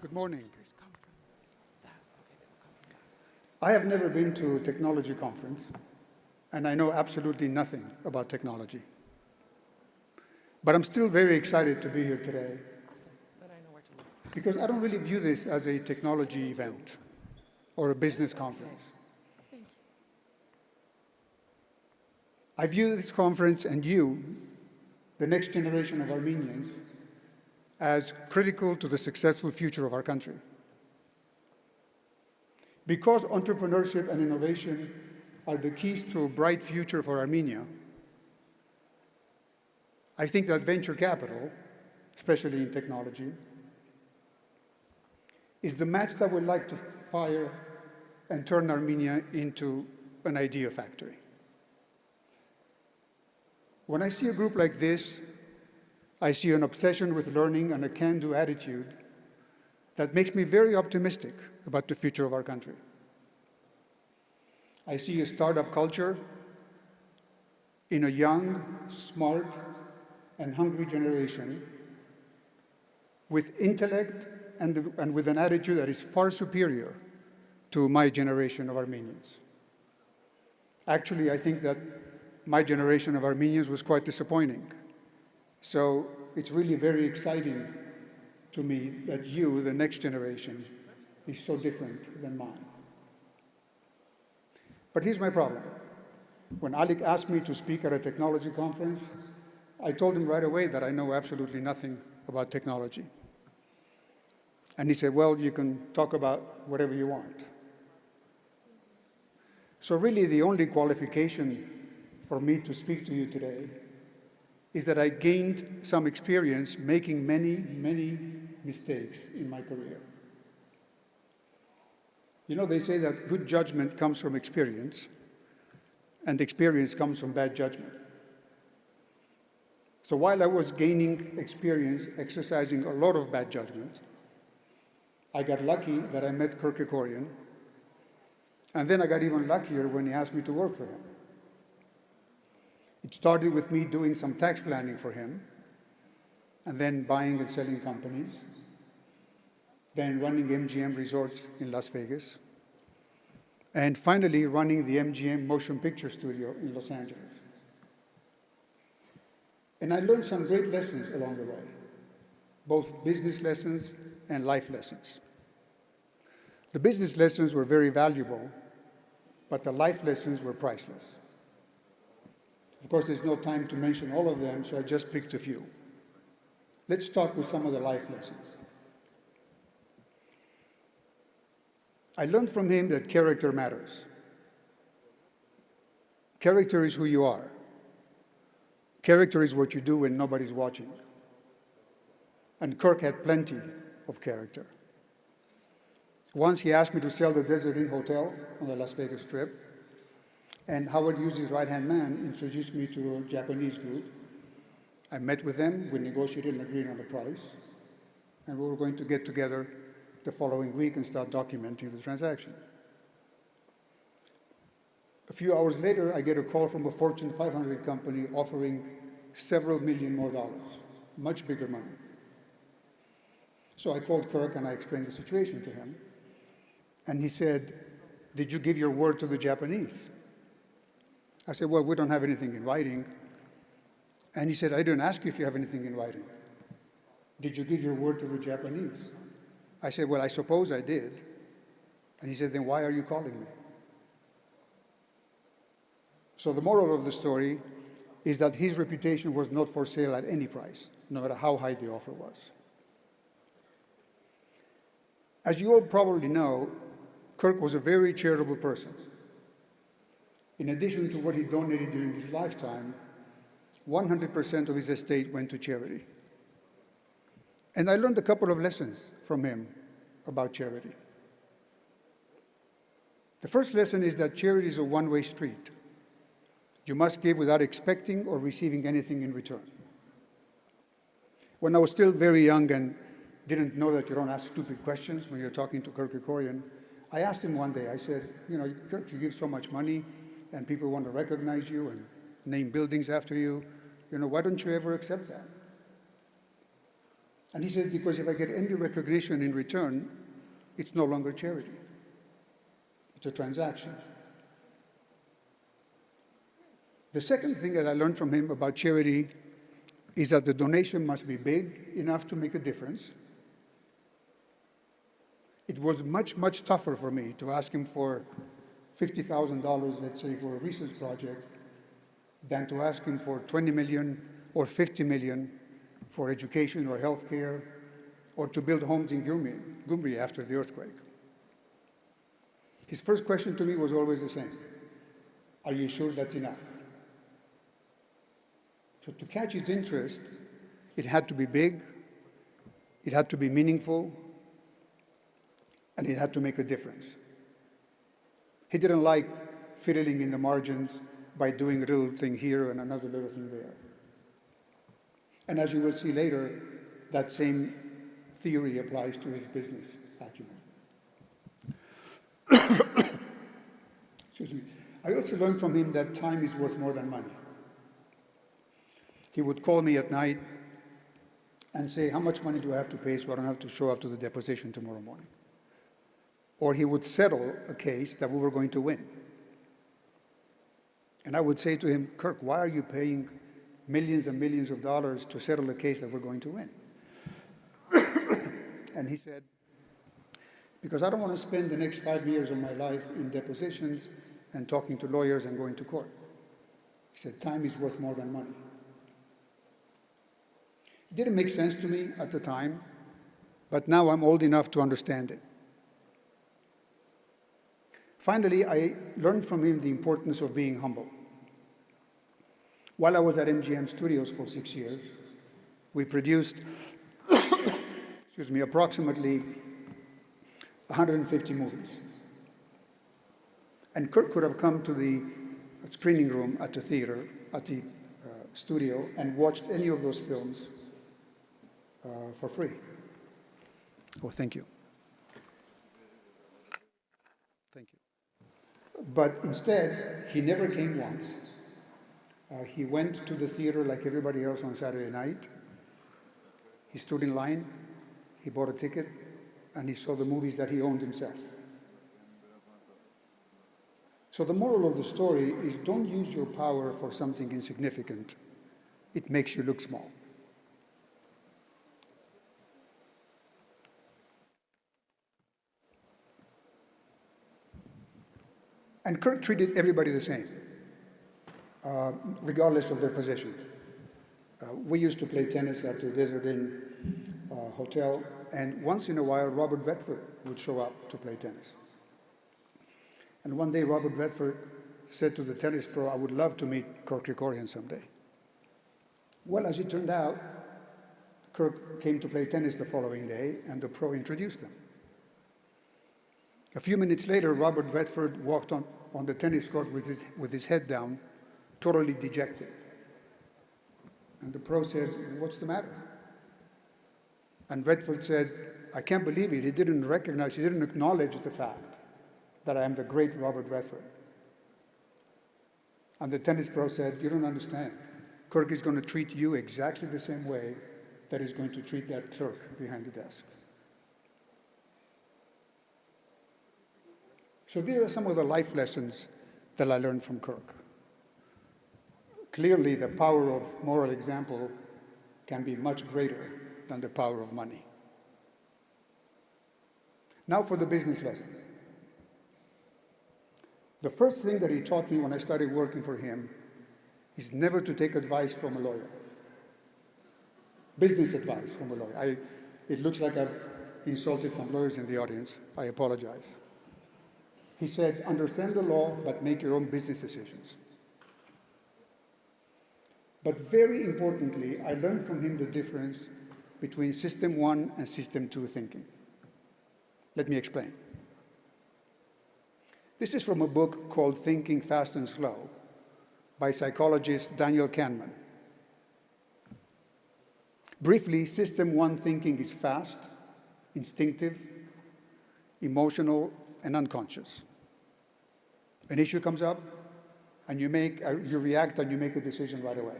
Good morning. I have never been to a technology conference, and I know absolutely nothing about technology. But I'm still very excited to be here today because I don't really view this as a technology event or a business conference. I view this conference and you, the next generation of Armenians, as critical to the successful future of our country. Because entrepreneurship and innovation are the keys to a bright future for Armenia, I think that venture capital, especially in technology, is the match that would like to fire and turn Armenia into an idea factory. When I see a group like this, I see an obsession with learning and a can-do attitude that makes me very optimistic about the future of our country. I see a startup culture in a young, smart, and hungry generation with intellect and with an attitude that is far superior to my generation of Armenians. Actually, I think that my generation of Armenians was quite disappointing. So it's really very exciting to me that you, the next generation, is so different than mine. But here's my problem. When Alec asked me to speak at a technology conference, I told him right away that I know absolutely nothing about technology. And he said, well, you can talk about whatever you want. So really the only qualification for me to speak to you today is that I gained some experience making many, many mistakes in my career. You know, they say that good judgment comes from experience, and experience comes from bad judgment. So while I was gaining experience exercising a lot of bad judgment, I got lucky that I met Kirk Kerkorian, and then I got even luckier when he asked me to work for him. It started with me doing some tax planning for him, and then buying and selling companies, then running MGM Resorts in Las Vegas, and finally running the MGM Motion Picture Studio in Los Angeles. And I learned some great lessons along the way, both business lessons and life lessons. The business lessons were very valuable, but the life lessons were priceless. Of course, there's no time to mention all of them, so I just picked a few. Let's start with some of the life lessons. I learned from him that character matters. Character is who you are. Character is what you do when nobody's watching. And Kirk had plenty of character. Once he asked me to sell the Desert Inn Hotel on the Las Vegas Strip, and Howard Hughes, his right-hand man, introduced me to a Japanese group. I met with them, we negotiated and agreed on the price, and we were going to get together the following week and start documenting the transaction. A few hours later, I get a call from a Fortune 500 company offering several million more dollars, much bigger money. So I called Kirk and I explained the situation to him. And he said, did you give your word to the Japanese? I said, well, we don't have anything in writing. And he said, I didn't ask you if you have anything in writing. Did you give your word to the Japanese? I said, well, I suppose I did. And he said, then why are you calling me? So the moral of the story is that his reputation was not for sale at any price, no matter how high the offer was. As you all probably know, Kirk was a very charitable person. In addition to what he donated during his lifetime, 100% of his estate went to charity. And I learned a couple of lessons from him about charity. The first lesson is that charity is a one-way street. You must give without expecting or receiving anything in return. When I was still very young and didn't know that you don't ask stupid questions when you're talking to Kirk Kerkorian, I asked him one day, I said, you know, Kirk, you give so much money and people want to recognize you and name buildings after you, you know, why don't you ever accept that? And he said, because if I get any recognition in return, it's no longer charity. It's a transaction. The second thing that I learned from him about charity is that the donation must be big enough to make a difference. It was much, much tougher for me to ask him for $50,000, let's say, for a research project, than to ask him for 20 million or 50 million for education or healthcare, or to build homes in Gyumri after the earthquake. His first question to me was always the same. Are you sure that's enough? So to catch his interest, it had to be big, it had to be meaningful, and it had to make a difference. He didn't like fiddling in the margins by doing a little thing here and another little thing there. And as you will see later, that same theory applies to his business acumen. Excuse me. I also learned from him that time is worth more than money. He would call me at night and say, how much money do I have to pay so I don't have to show up to the deposition tomorrow morning? Or he would settle a case that we were going to win. And I would say to him, Kirk, why are you paying millions and millions of dollars to settle a case that we're going to win? And he said, because I don't want to spend the next 5 years of my life in depositions and talking to lawyers and going to court. He said, time is worth more than money. It didn't make sense to me at the time, but now I'm old enough to understand it. Finally, I learned from him the importance of being humble. While I was at MGM Studios for 6 years, we produced approximately 150 movies. And Kirk could have come to the screening room at the theater, at the studio, and watched any of those films for free. Oh, thank you. Thank you. But instead, he never came once. He went to the theater like everybody else on Saturday night. He stood in line, he bought a ticket, and he saw the movies that he owned himself. So the moral of the story is don't use your power for something insignificant. It makes you look small. And Kirk treated everybody the same, regardless of their position. We used to play tennis at the Desert Inn Hotel, and once in a while, Robert Redford would show up to play tennis. And one day, Robert Redford said to the tennis pro, I would love to meet Kirk Kerkorian someday. Well, as it turned out, Kirk came to play tennis the following day, and the pro introduced him. A few minutes later, Robert Redford walked on the tennis court with his head down, totally dejected. And the pro said, what's the matter? And Redford said, I can't believe it. He didn't acknowledge the fact that I am the great Robert Redford. And the tennis pro said, you don't understand. Kirk is going to treat you exactly the same way that he's going to treat that clerk behind the desk. So these are some of the life lessons that I learned from Kirk. Clearly, the power of moral example can be much greater than the power of money. Now for the business lessons. The first thing that he taught me when I started working for him is never to take advice from a lawyer. Business advice from a lawyer. It looks like I've insulted some lawyers in the audience. I apologize. He said, understand the law, but make your own business decisions. But very importantly, I learned from him the difference between System 1 and System 2 thinking. Let me explain. This is from a book called Thinking Fast and Slow by psychologist Daniel Kahneman. Briefly, System 1 thinking is fast, instinctive, emotional, and unconscious. An issue comes up, and you react and you make a decision right away.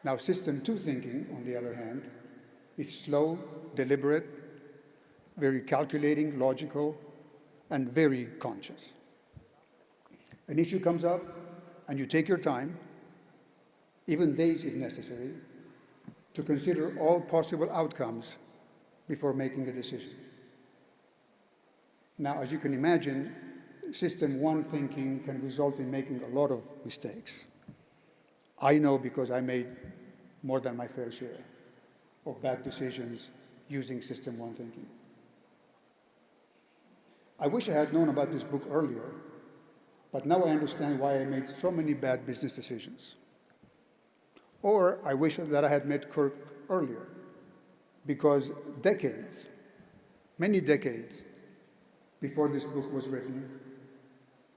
Now, system two thinking, on the other hand, is slow, deliberate, very calculating, logical, and very conscious. An issue comes up, and you take your time, even days if necessary, to consider all possible outcomes before making a decision. Now, as you can imagine, system one thinking can result in making a lot of mistakes. I know because I made more than my fair share of bad decisions using system one thinking. I wish I had known about this book earlier, but now I understand why I made so many bad business decisions. Or I wish that I had met Kirk earlier, because decades, many decades before this book was written,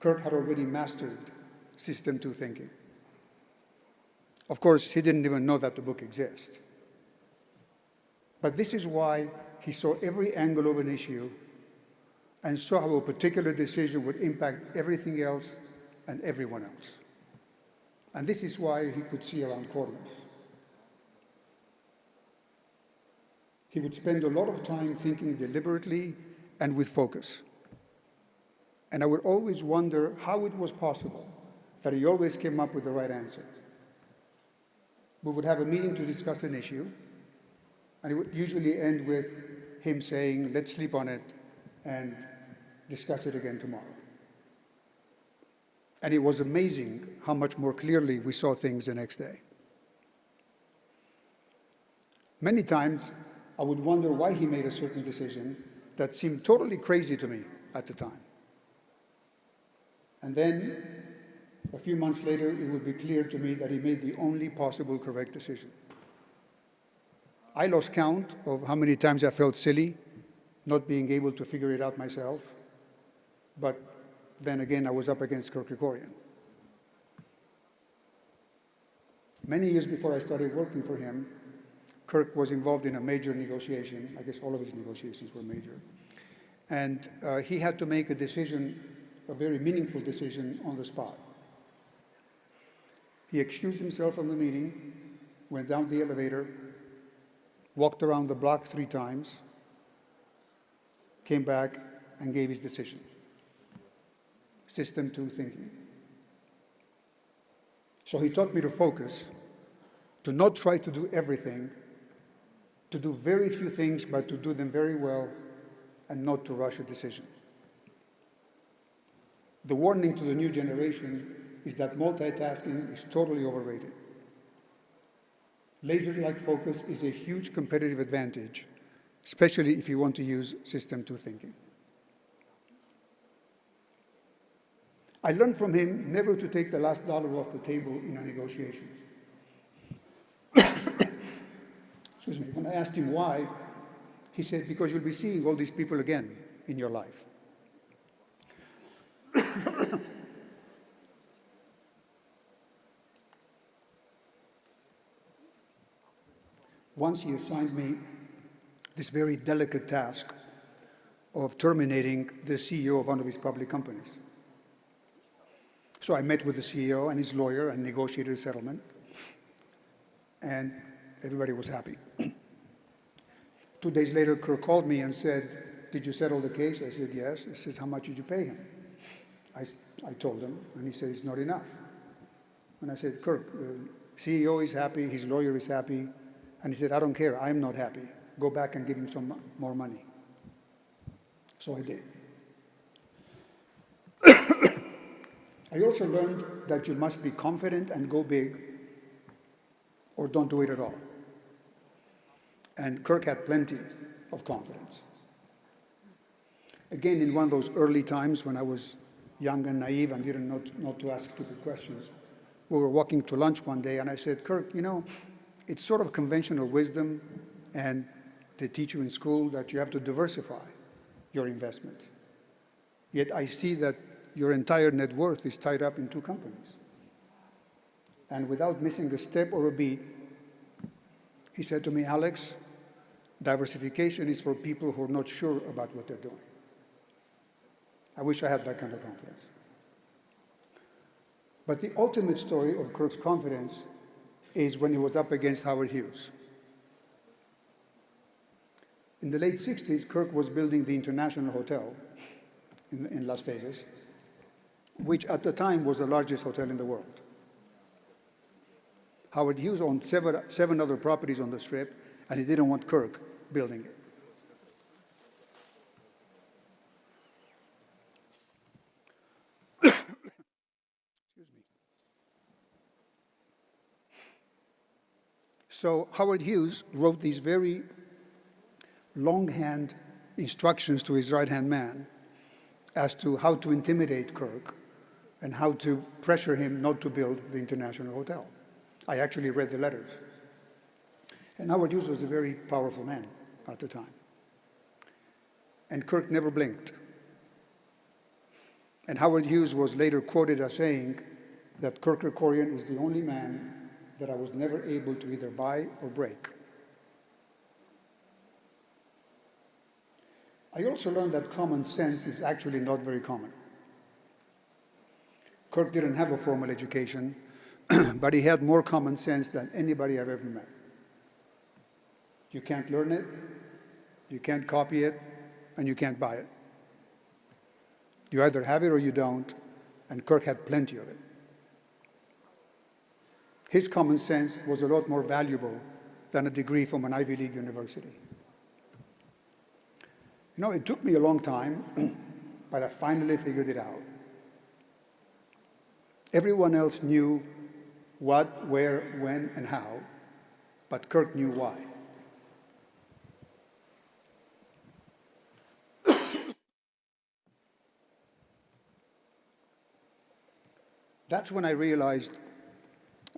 Kirk had already mastered system two thinking. Of course, he didn't even know that the book exists. But this is why he saw every angle of an issue and saw how a particular decision would impact everything else and everyone else. And this is why he could see around corners. He would spend a lot of time thinking deliberately and with focus. And I would always wonder how it was possible that he always came up with the right answer. We would have a meeting to discuss an issue, and it would usually end with him saying, let's sleep on it and discuss it again tomorrow. And it was amazing how much more clearly we saw things the next day. Many times, I would wonder why he made a certain decision that seemed totally crazy to me at the time. And then, a few months later, it would be clear to me that he made the only possible correct decision. I lost count of how many times I felt silly not being able to figure it out myself, but then again, I was up against Kirk Kerkorian. Many years before I started working for him, Kirk was involved in a major negotiation. I guess all of his negotiations were major. And he had to make a decision, a very meaningful decision on the spot. He excused himself from the meeting, went down the elevator, walked around the block 3 times, came back, and gave his decision. System 2 thinking. So he taught me to focus, to not try to do everything, to do very few things, but to do them very well, and not to rush a decision. The warning to the new generation is that multitasking is totally overrated. Laser-like focus is a huge competitive advantage, especially if you want to use system 2 thinking. I learned from him never to take the last dollar off the table in a negotiation. Excuse me. When I asked him why, he said, because you'll be seeing all these people again in your life. Once he assigned me this very delicate task of terminating the CEO of one of his public companies. So I met with the CEO and his lawyer and negotiated a settlement, and everybody was happy. 2 days later, Kirk called me and said, did you settle the case? I said, yes. He says, how much did you pay him? I told him, and he said, it's not enough. And I said, Kirk, CEO is happy, his lawyer is happy, and he said, I don't care, I'm not happy. Go back and give him some more money. So I did. I also learned that you must be confident and go big, or don't do it at all. And Kirk had plenty of confidence. Again, in one of those early times when I was young and naive and didn't know not to ask stupid questions, we were walking to lunch one day, and I said, Kirk, you know, it's sort of conventional wisdom, and they teach you in school that you have to diversify your investments. Yet I see that your entire net worth is tied up in 2 companies. And without missing a step or a beat, he said to me, Alex, diversification is for people who are not sure about what they're doing. I wish I had that kind of confidence. But the ultimate story of Kirk's confidence is when he was up against Howard Hughes. In the late 60s, Kirk was building the International Hotel in Las Vegas, which at the time was the largest hotel in the world. Howard Hughes owned seven other properties on the Strip, and he didn't want Kirk building it. So Howard Hughes wrote these very longhand instructions to his right-hand man as to how to intimidate Kirk and how to pressure him not to build the International Hotel. I actually read the letters. And Howard Hughes was a very powerful man at the time. And Kirk never blinked. And Howard Hughes was later quoted as saying that Kirk Kerkorian is the only man that I was never able to either buy or break. I also learned that common sense is actually not very common. Kirk didn't have a formal education, but he had more common sense than anybody I've ever met. You can't learn it, you can't copy it, and you can't buy it. You either have it or you don't, and Kirk had plenty of it. His common sense was a lot more valuable than a degree from an Ivy League university. You know, it took me a long time, but I finally figured it out. Everyone else knew what, where, when, and how, but Kirk knew why. That's when I realized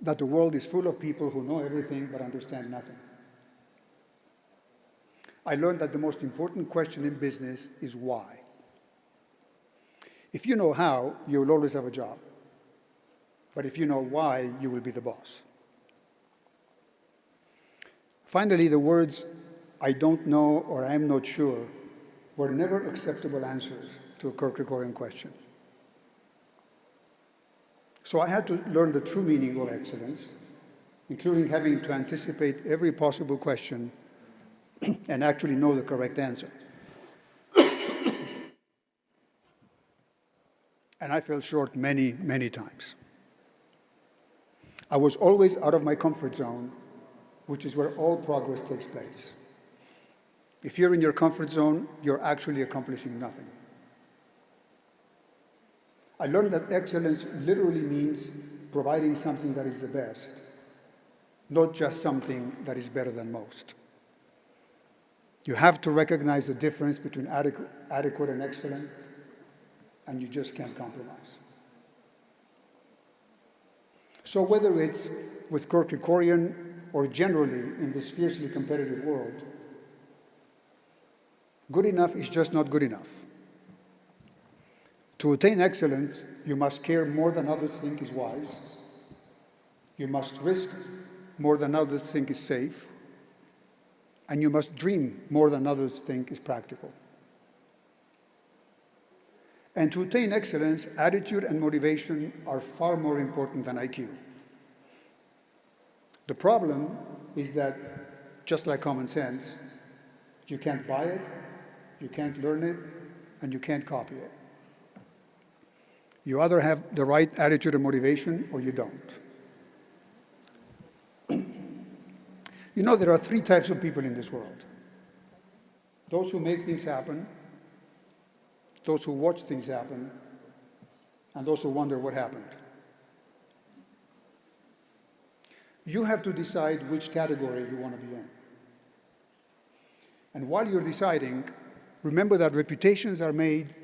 that the world is full of people who know everything but understand nothing. I learned that the most important question in business is why. If you know how, you'll always have a job. But if you know why, you will be the boss. Finally, the words, "I don't know" or "I'm not sure" were never acceptable answers to a Kirk Kerkorian question. So I had to learn the true meaning of excellence, including having to anticipate every possible question and actually know the correct answer. And I fell short many, many times. I was always out of my comfort zone, which is where all progress takes place. If you're in your comfort zone, you're actually accomplishing nothing. I learned that excellence literally means providing something that is the best, not just something that is better than most. You have to recognize the difference between adequate and excellent, and you just can't compromise. So whether it's with Kirk Kerkorian or generally in this fiercely competitive world, good enough is just not good enough. To attain excellence, you must care more than others think is wise. You must risk more than others think is safe. And you must dream more than others think is practical. And to attain excellence, attitude and motivation are far more important than IQ. The problem is that, just like common sense, you can't buy it, you can't learn it, and you can't copy it. You either have the right attitude and motivation, or you don't. You know, there are three types of people in this world. Those who make things happen, those who watch things happen, and those who wonder what happened. You have to decide which category you want to be in. And while you're deciding, remember that reputations are made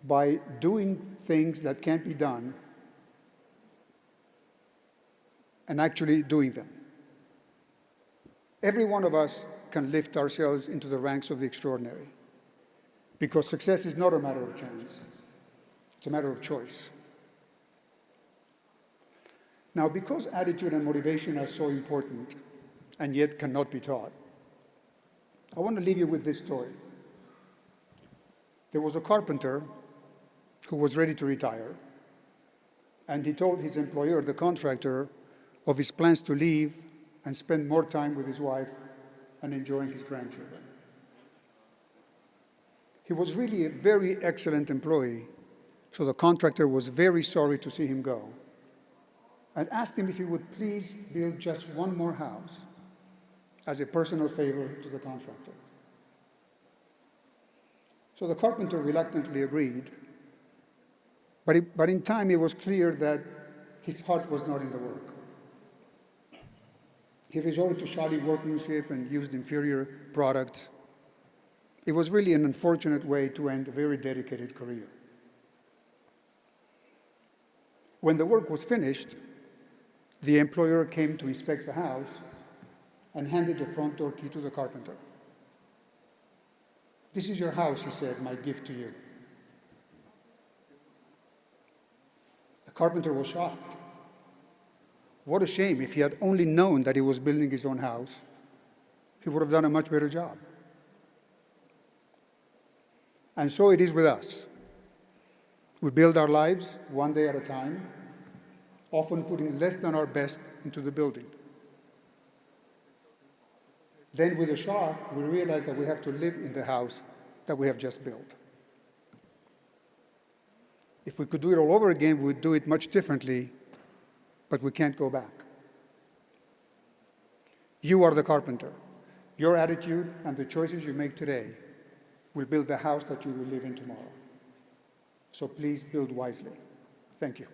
by doing things that can't be done and actually doing them. Every one of us can lift ourselves into the ranks of the extraordinary, because success is not a matter of chance, it's a matter of choice. Now, because attitude and motivation are so important and yet cannot be taught, I want to leave you with this story. There was a carpenter who was ready to retire, and he told his employer, the contractor, of his plans to leave and spend more time with his wife and enjoying his grandchildren. He was really a very excellent employee, so the contractor was very sorry to see him go and asked him if he would please build just one more house as a personal favor to the contractor. So the carpenter reluctantly agreed, but in time it was clear that his heart was not in the work. He resorted to shoddy workmanship and used inferior products. It was really an unfortunate way to end a very dedicated career. When the work was finished, the employer came to inspect the house and handed the front door key to the carpenter. "This is your house," he said, "my gift to you." The carpenter was shocked. What a shame. If he had only known that he was building his own house, he would have done a much better job. And so it is with us. We build our lives one day at a time, often putting less than our best into the building. Then with a shock, we realize that we have to live in the house that we have just built. If we could do it all over again, we would do it much differently, but we can't go back. You are the carpenter. Your attitude and the choices you make today will build the house that you will live in tomorrow. So please build wisely. Thank you.